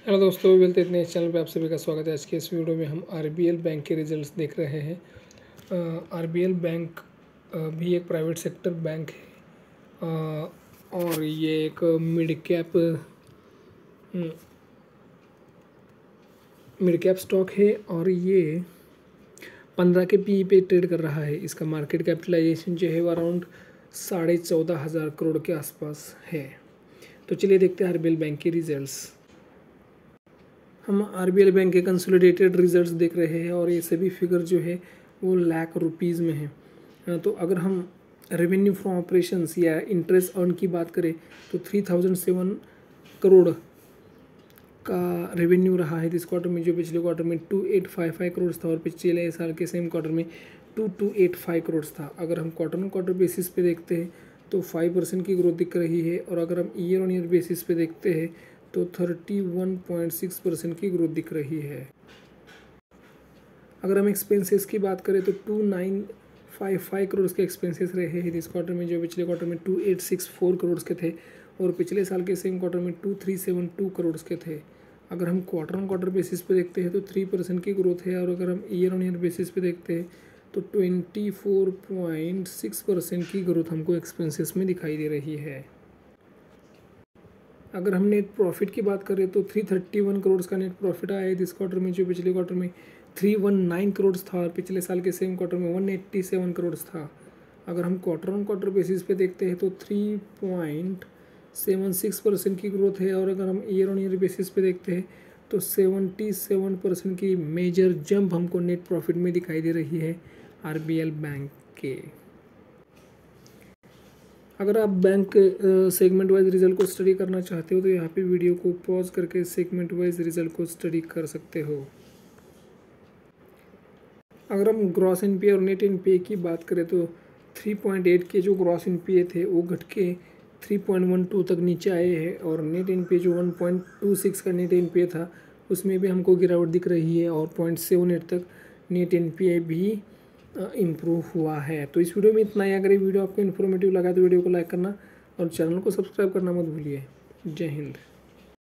Hello दोस्तों, वेलते इतने इस चैनल पे आप सभी का स्वागत है। आज के इस वीडियो में हम आरबीएल बैंक के रिजल्ट्स देख रहे हैं। आरबीएल बैंक भी एक प्राइवेट सेक्टर बैंक है और ये एक मिड कैप स्टॉक है और ये 15 के पी पे ट्रेड कर रहा है। इसका मार्केट कैपिटलाइजेशन जो है वो अराउंड 14,500 करोड़ के आसपास है। तो चलिए देखते हैं आरबीएल बैंक के रिजल्ट्स। हम आरबीएल बैंक के कंसोलिडेटेड रिजल्ट्स देख रहे हैं और ये सभी फिगर जो है वो लाख रुपीज़ में है। तो अगर हम रेवेन्यू फ्रॉम ऑपरेशंस या इंटरेस्ट अर्न की बात करें तो 3007 करोड़ का रेवेन्यू रहा है इस क्वार्टर में, जो पिछले क्वार्टर में 2855 करोड़ था और पिछले साल के सेम क्वार्टर में 2285 करोड़ था। अगर हम क्वार्टर ऑन क्वार्टर बेसिस पे देखते हैं तो 5% की ग्रोथ दिख रही है और अगर हम ईयर ऑन ईयर बेसिस पे देखते हैं तो 31.6% की ग्रोथ दिख रही है। अगर हम एक्सपेंसेस की बात करें तो 2955 करोड़ के एक्सपेंसेस रहे हैं इस क्वार्टर में, जो पिछले क्वार्टर में 2864 करोड़ के थे और पिछले साल के सेम क्वार्टर में 2372 करोड़ के थे। अगर हम क्वार्टर ऑन क्वार्टर बेसिस पे देखते हैं तो 3% की ग्रोथ है और अगर हम ईयर ऑन ईयर बेसिस पे देखते हैं तो 24.6% की ग्रोथ हमको एक्सपेंसेस में दिखाई दे रही है। अगर हम नेट प्रॉफिट की बात करें तो 331 करोड़ का नेट प्रॉफिट आया है इस क्वार्टर में, जो पिछले क्वार्टर में 319 करोड़ था और पिछले साल के सेम क्वार्टर में 187 करोड़ था। अगर हम क्वार्टर ऑन क्वार्टर बेसिस पे देखते हैं तो 3.76% की ग्रोथ है और अगर हम ईयर ऑन ईयर बेसिस पे देखते हैं तो 77% की मेजर जंप हमको नेट प्रॉफिट में दिखाई दे रही है आरबीएल बैंक के। अगर आप बैंक सेगमेंट वाइज रिजल्ट को स्टडी करना चाहते हो तो यहाँ पे वीडियो को पॉज करके सेगमेंट वाइज रिजल्ट को स्टडी कर सकते हो। अगर हम ग्रॉस एनपीए और नेट एनपीए की बात करें तो 3.8 के जो ग्रॉस एनपीए थे वो घट के 3.12 तक नीचे आए हैं और नेट एनपीए जो 1.26 का नेट एनपीए था उसमें भी हमको गिरावट दिख रही है और 0.78 तक नेट एनपीए भी इम्प्रूव हुआ है। तो इस वीडियो में इतना ही। अगर ये वीडियो आपको इन्फॉर्मेटिव लगा तो वीडियो को लाइक करना और चैनल को सब्सक्राइब करना मत भूलिए। जय हिंद।